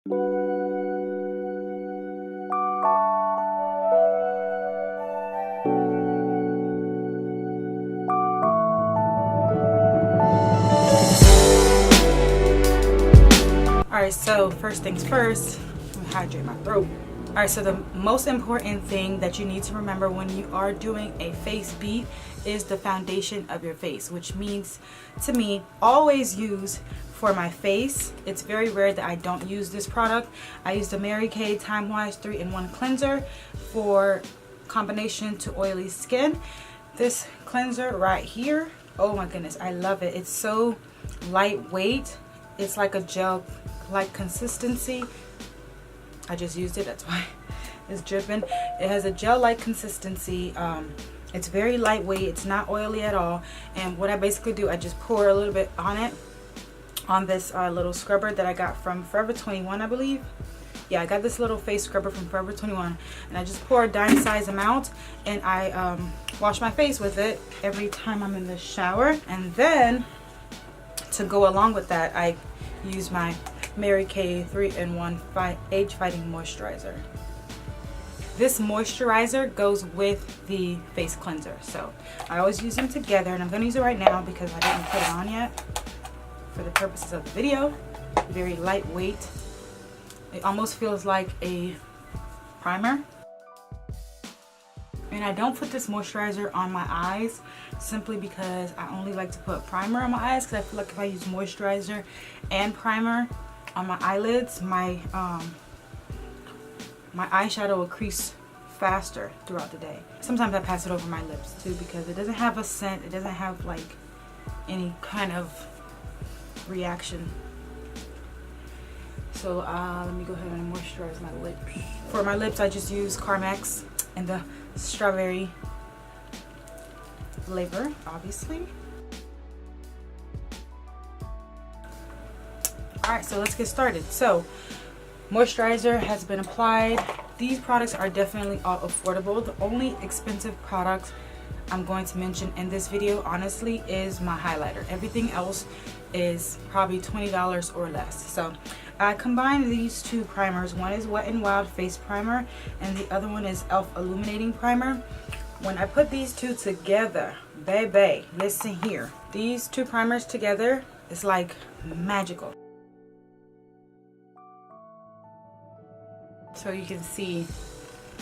Alright, so first things first, let me hydrate my throat. Alright, so the most important thing that you need to remember when you are doing a face beat is the foundation of your face, which means to me, always use for my face. It's very rare that I don't use this product. I use the BerryFae Time Wise 3-in-1 cleanser for combination to oily skin. This cleanser right here, oh my goodness, I love it. It's so lightweight. It's like a gel like consistency. I just used it, that's why it's dripping. It has a gel like consistency. It's very lightweight, it's not oily at all. And what I basically do, I just pour a little bit on it, on this little scrubber that I got from Forever 21, I believe. Yeah, I got this little face scrubber from Forever 21, and I just pour a dime size amount, and I wash my face with it every time I'm in the shower. And then to go along with that, I use my BerryFae 3-in-1 age fighting moisturizer. This moisturizer goes with the face cleanser, so I always use them together, and I'm going to use it right now because I didn't put it on yet for the purposes of the video. Very lightweight. It almost feels like a primer. And I don't put this moisturizer on my eyes simply because I only like to put primer on my eyes, because I feel like if I use moisturizer and primer on my eyelids, my eyeshadow will crease faster throughout the day. Sometimes I pass it over my lips too because it doesn't have a scent. It doesn't have like any kind of reaction. So let me go ahead and moisturize my lips. For my lips, I just use Carmex and the strawberry flavor, obviously. Alright, so let's get started. So moisturizer has been applied. These products are definitely all affordable. The only expensive product I'm going to mention in this video, honestly, is my highlighter. Everything else is probably $20 or less. So I combined these two primers. One is Wet n Wild Face Primer, and the other one is e.l.f. Illuminating Primer. When I put these two together, baby, listen here. These two primers together is like magical. So you can see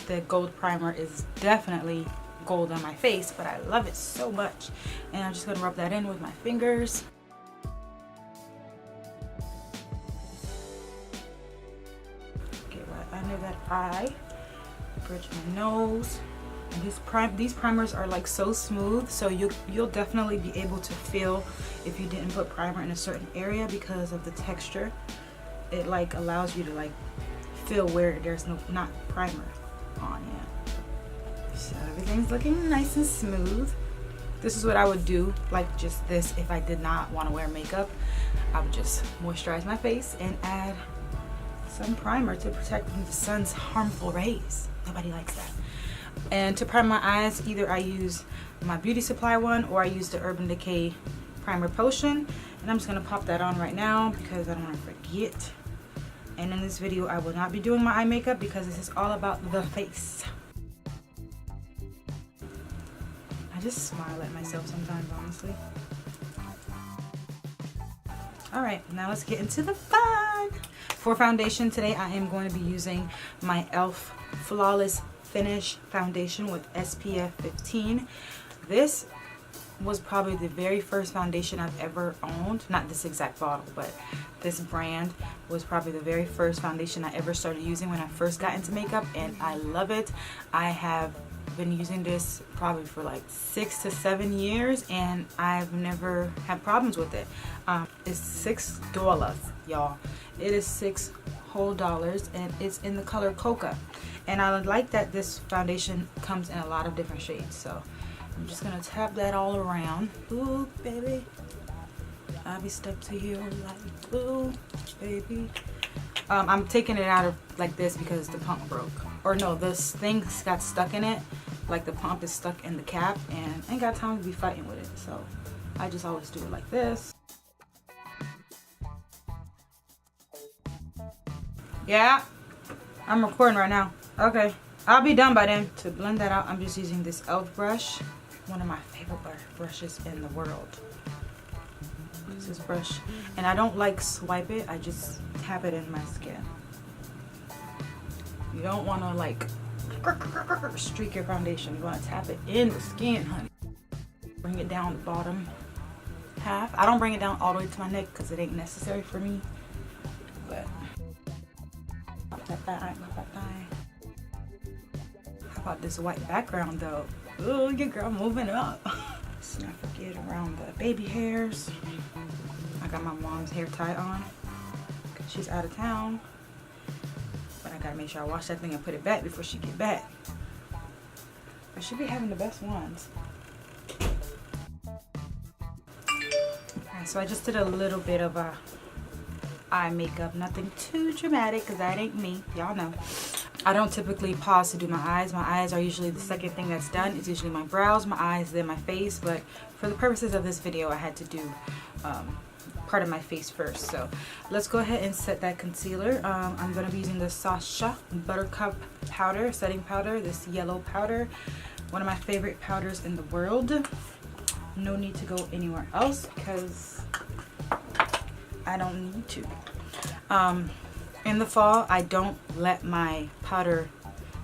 the gold primer is definitely gold on my face, but I love it so much. And I'm just gonna rub that in with my fingers. Get right under that eye, bridge my nose. And these primers are like so smooth, so you'll definitely be able to feel if you didn't put primer in a certain area because of the texture. It like allows you to like feel where there's not primer on yet. So everything's looking nice and smooth. This is what I would do, like just this, if I did not want to wear makeup. I would just moisturize my face and add some primer to protect from the sun's harmful rays. Nobody likes that. And to prime my eyes, either I use my Beauty Supply one or I use the Urban Decay Primer Potion. And I'm just going to pop that on right now because I don't want to forget. And in this video, I will not be doing my eye makeup because this is all about the face. I just smile at myself sometimes, honestly. Alright, now let's get into the fun. For foundation today, I am going to be using my e.l.f. Flawless Finish Foundation with SPF 15. This was probably the very first foundation I've ever owned. Not this exact bottle, but this brand was probably the very first foundation I ever started using when I first got into makeup, and I love it. I have been using this probably for like 6 to 7 years, and I've never had problems with it. It's $6, y'all. It is $6 whole, and it's in the color Coca. And I like that this foundation comes in a lot of different shades. So I'm just gonna tap that all around. Ooh, baby. I'll be stuck to you like, ooh, baby. I'm taking it out of like this because the pump broke. Or no, this thing got stuck in it. Like the pump is stuck in the cap, and I ain't got time to be fighting with it. So I just always do it like this. Yeah, I'm recording right now. Okay, I'll be done by then. To blend that out, I'm just using this e.l.f. brush. One of my favorite brushes in the world. This brush. And I don't like swipe it, I just tap it in my skin. You don't want to like streak your foundation. You want to tap it in the skin, honey. Bring it down the bottom half. I don't bring it down all the way to my neck because it ain't necessary for me. But how about this white background though? Ooh, your girl moving up. Let's not forget around the baby hairs. I got my mom's hair tie on because she's out of town. But I gotta make sure I wash that thing and put it back before she get back. I should be having the best ones. Alright, so I just did a little bit of eye makeup. Nothing too dramatic because that ain't me. Y'all know. I don't typically pause to do my eyes. My eyes are usually the second thing that's done. It's usually my brows, my eyes, then my face. But for the purposes of this video, I had to do part of my face first. So let's go ahead and set that concealer. I'm going to be using the Sasha Buttercup powder, setting powder, this yellow powder. One of my favorite powders in the world. No need to go anywhere else because I don't need to. In the fall, I don't let my powder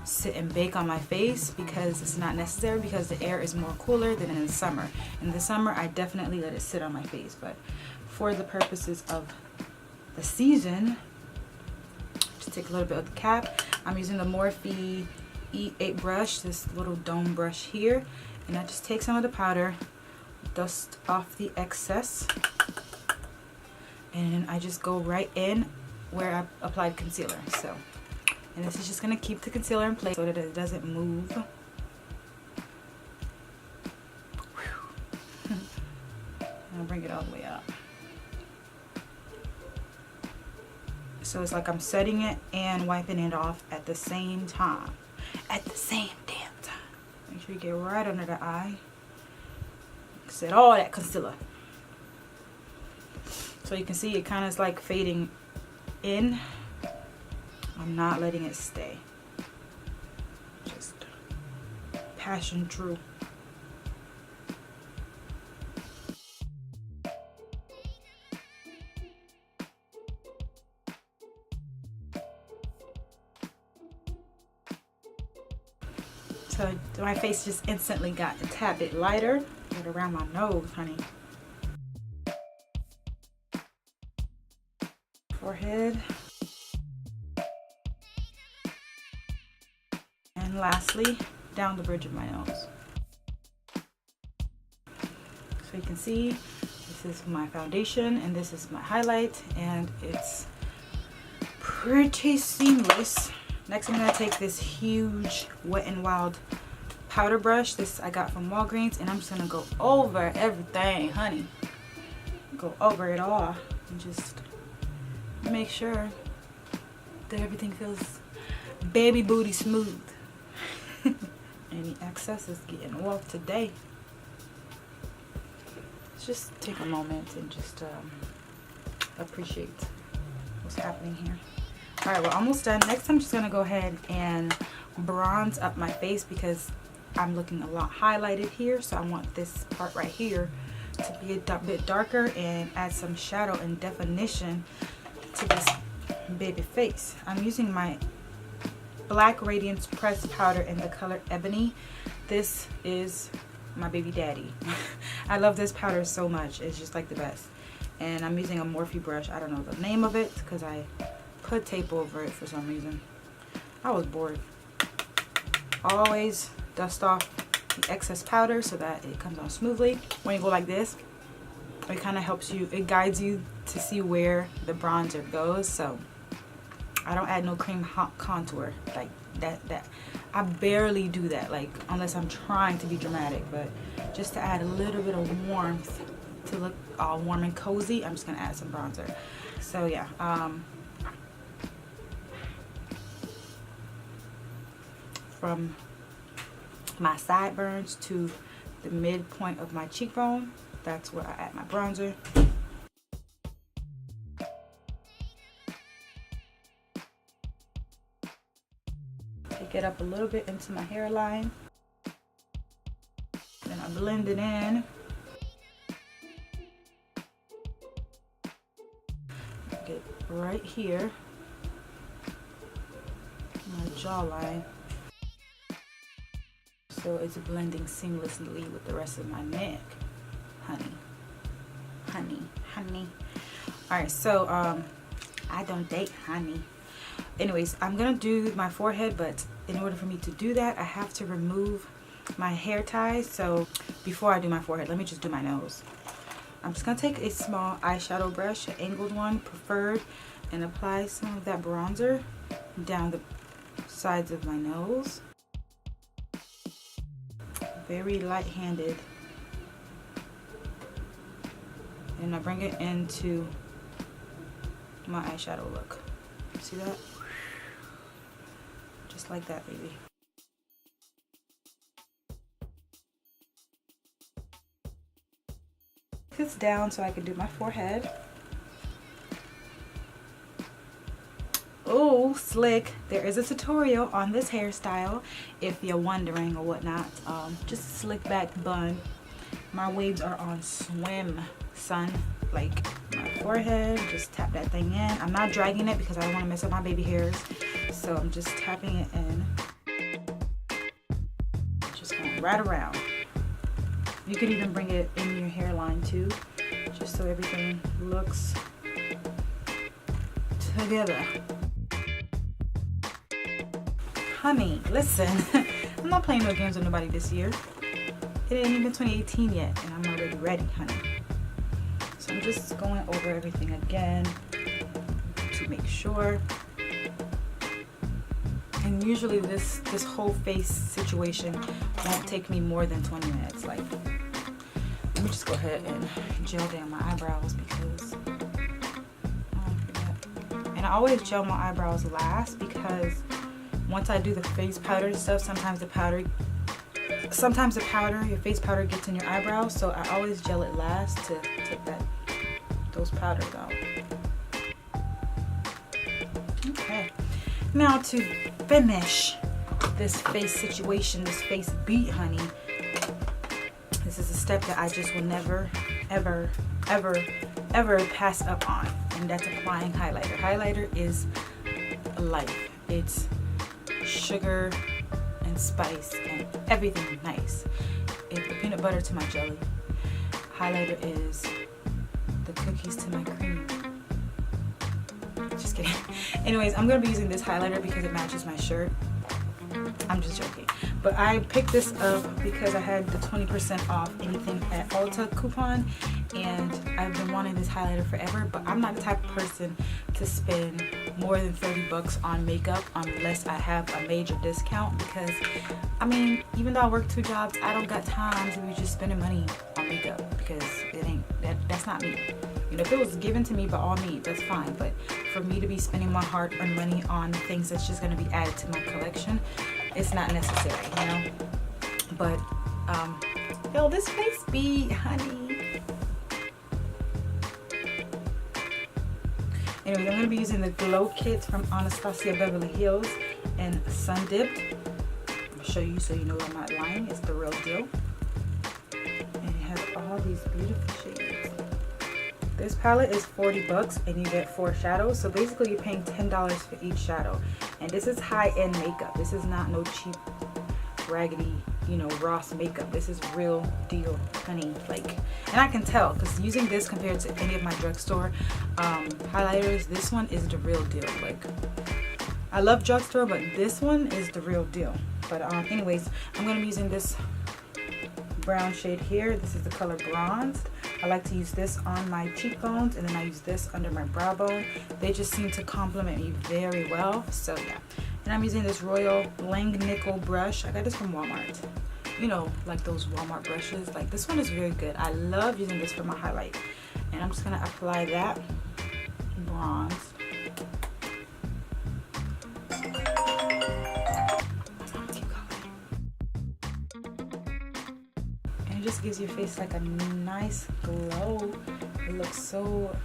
sit and bake on my face because it's not necessary, because the air is more cooler than in the summer. In the summer, I definitely let it sit on my face, but for the purposes of the season, just take a little bit of the cap. I'm using the Morphe E8 brush, this little dome brush here, and I just take some of the powder, dust off the excess, and I just go right in where I applied concealer. So, and this is just going to keep the concealer in place so that it doesn't move. I'll bring it all the way up. So it's like I'm setting it and wiping it off at the same time. At the same damn time. Make sure you get right under the eye. Set all that concealer. So you can see it kind of is like fading in. I'm not letting it stay. Just passion true. So my face just instantly got a tad bit lighter. Right around my nose, honey. Forehead. And lastly, down the bridge of my nose. So you can see, this is my foundation and this is my highlight, and it's pretty seamless. Next, I'm going to take this huge Wet n Wild powder brush. This I got from Walgreens, and I'm just going to go over everything, honey. Go over it all and just make sure that everything feels baby booty smooth. Any excess is getting off today. Let's just take a moment and just appreciate what's happening here. Alright, we're almost done. Next, I'm just going to go ahead and bronze up my face because I'm looking a lot highlighted here. So I want this part right here to be a bit darker and add some shadow and definition to this baby face. I'm using my Black Radiance Pressed Powder in the color Ebony. This is my baby daddy. I love this powder so much. It's just like the best. And I'm using a Morphe brush. I don't know the name of it because I put tape over it for some reason. I was bored. Always dust off the excess powder so that it comes on smoothly. When you go like this, it kind of helps you, it guides you to see where the bronzer goes. So I don't add no cream contour like that. I barely do that, like unless I'm trying to be dramatic, but just to add a little bit of warmth to look all warm and cozy, I'm just gonna add some bronzer. So yeah, from my sideburns to the midpoint of my cheekbone, that's where I add my bronzer. Take it up a little bit into my hairline. Then I blend it in. Get right here, my jawline. So it's blending seamlessly with the rest of my neck. Honey, honey, honey. All right, so I don't date honey. Anyways, I'm gonna do my forehead, but in order for me to do that, I have to remove my hair ties. So before I do my forehead, let me just do my nose. I'm just gonna take a small eyeshadow brush, an angled one preferred, and apply some of that bronzer down the sides of my nose. Very light-handed. And I bring it into my eyeshadow look. See that? Just like that, baby. This down so I can do my forehead. Oh, slick. There is a tutorial on this hairstyle if you're wondering or whatnot. Just a slick back bun. My waves are on swim, son. Like my forehead, just tap that thing in. I'm not dragging it because I don't want to mess up my baby hairs. So I'm just tapping it in. Just going right around. You could even bring it in your hairline too, just so everything looks together. Honey, listen, I'm not playing no games with nobody this year. It ain't even 2018 yet, and I'm already ready, honey. So I'm just going over everything again to make sure. And usually this whole face situation won't take me more than 20 minutes. Like, let me just go ahead and gel down my eyebrows because and I always gel my eyebrows last because once I do the face powder stuff, sometimes the powder, your face powder gets in your eyebrows, so I always gel it last to take those powders out. Okay, now to finish this face situation, this face beat, honey, this is a step that I just will never, ever, ever, ever pass up on, and that's applying highlighter. Highlighter is life. It's sugar and spice and everything nice. It's the peanut butter to my jelly. Highlighter is the cookies to my cream. Just kidding. Anyways, I'm gonna be using this highlighter because it matches my shirt. I'm just joking. But I picked this up because I had the 20% off anything at Ulta coupon, and I've been wanting this highlighter forever, but I'm not the type of person to spend more than 30 bucks on makeup unless I have a major discount, because I mean, even though I work 2 jobs, I don't got time to be just spending money on makeup because it ain't that's not me. You know, if it was given to me by all means, that's fine, but for me to be spending my hard-earned money on things that's just going to be added to my collection, it's not necessary, you know. But yo, this face beat, honey. Anyways, I'm gonna be using the Glow Kit from Anastasia Beverly Hills and Sun Dipped. I'll show you so you know I'm not lying. It's the real deal. And it has all these beautiful shades. This palette is 40 bucks and you get 4 shadows. So basically you're paying $10 for each shadow. And this is high-end makeup. This is not no cheap, raggedy, you know, Ross makeup. This is real deal, honey. Like, and I can tell because using this compared to any of my drugstore highlighters, this one is the real deal. Like, I love drugstore, but this one is the real deal. But anyways, I'm gonna be using this brown shade here. This is the color Bronzed. I like to use this on my cheekbones, and then I use this under my brow bone. They just seem to complement me very well. So yeah. And I'm using this Royal Langnickel brush. I got this from Walmart. You know, like those Walmart brushes. Like, this one is very good. I love using this for my highlight. And I'm just gonna apply that bronze. And it just gives your face like a nice glow. It looks so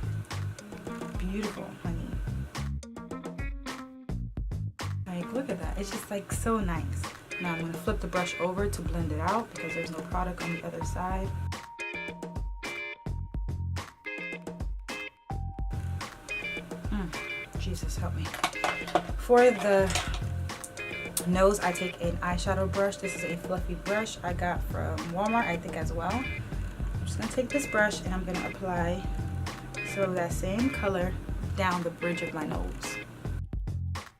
beautiful, honey. Like, look at that. It's just like so nice. Now I'm going to flip the brush over to blend it out because there's no product on the other side. Jesus help me. For the nose, I take an eyeshadow brush. This is a fluffy brush I got from Walmart, I think, as well. I'm just going to take this brush and I'm going to apply some of that same color down the bridge of my nose.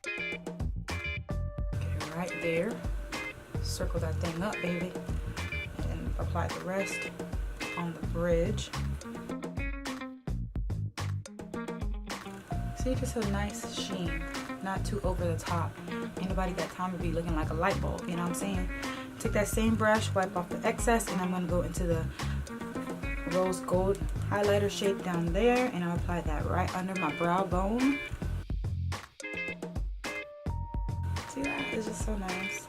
Okay, right there. Circle that thing up, baby. And apply the rest on the bridge. See, just a nice sheen, not too over the top. Anybody got time to be looking like a light bulb, you know what I'm saying? Take that same brush, wipe off the excess, and I'm going to go into the rose gold highlighter shade down there, and I'll apply that right under my brow bone. See that? It's just so nice.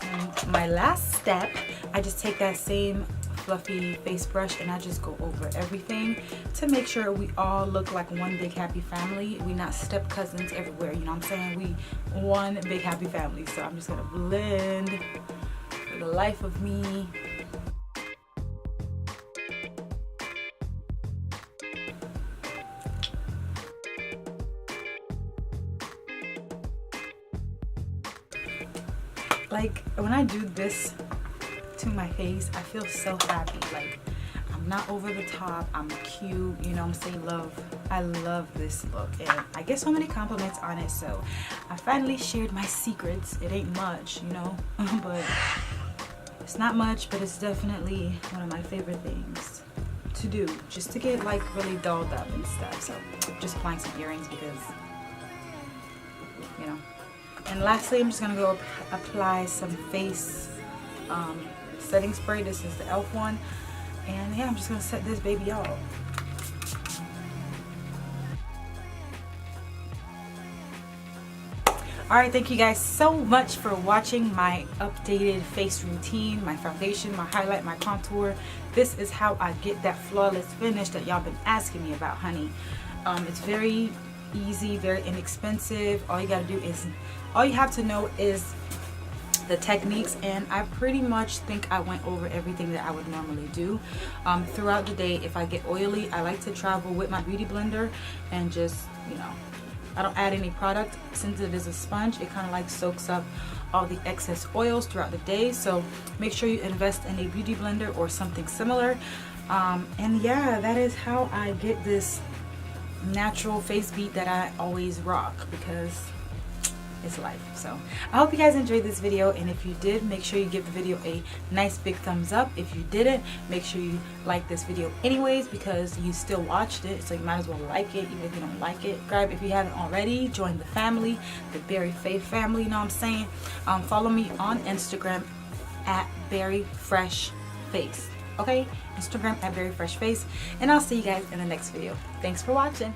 And my last step, I just take that same fluffy face brush and I just go over everything to make sure we all look like one big happy family. We not step cousins everywhere, you know what I'm saying? We one big happy family. So I'm just gonna blend for the life of me. Like when I do this to my face, I feel so happy. Like I'm not over the top, I'm cute, you know what I'm saying? I love this look, and I get so many compliments on it, so I finally shared my secrets. It ain't much, you know, but it's not much, but it's definitely one of my favorite things to do, just to get like really dolled up and stuff. So just applying some earrings because, you know. And lastly, I'm just gonna go apply some face setting spray. This is the e.l.f. one, and yeah, I'm just gonna set this baby off. Alright, thank you guys so much for watching my updated face routine, my foundation, my highlight, my contour. This is how I get that flawless finish that y'all been asking me about, honey. It's very easy, very inexpensive. All you have to know is the techniques, and I pretty much think I went over everything that I would normally do. Throughout the day, if I get oily, I like to travel with my beauty blender and just, you know, I don't add any product. Since it is a sponge, it kind of like soaks up all the excess oils throughout the day. So make sure you invest in a beauty blender or something similar. And yeah, that is how I get this natural face beat that I always rock, because it's life. So I hope you guys enjoyed this video, and if you did, make sure you give the video a nice big thumbs up. If you didn't, make sure you like this video anyways, because you still watched it, so you might as well like it even if you don't like it. Subscribe if you haven't already. Join the family, the BerryFae family, you know what I'm saying? Follow me on Instagram at BerryFreshFace. Okay, Instagram at BerryFreshFace, and I'll see you guys in the next video. Thanks for watching.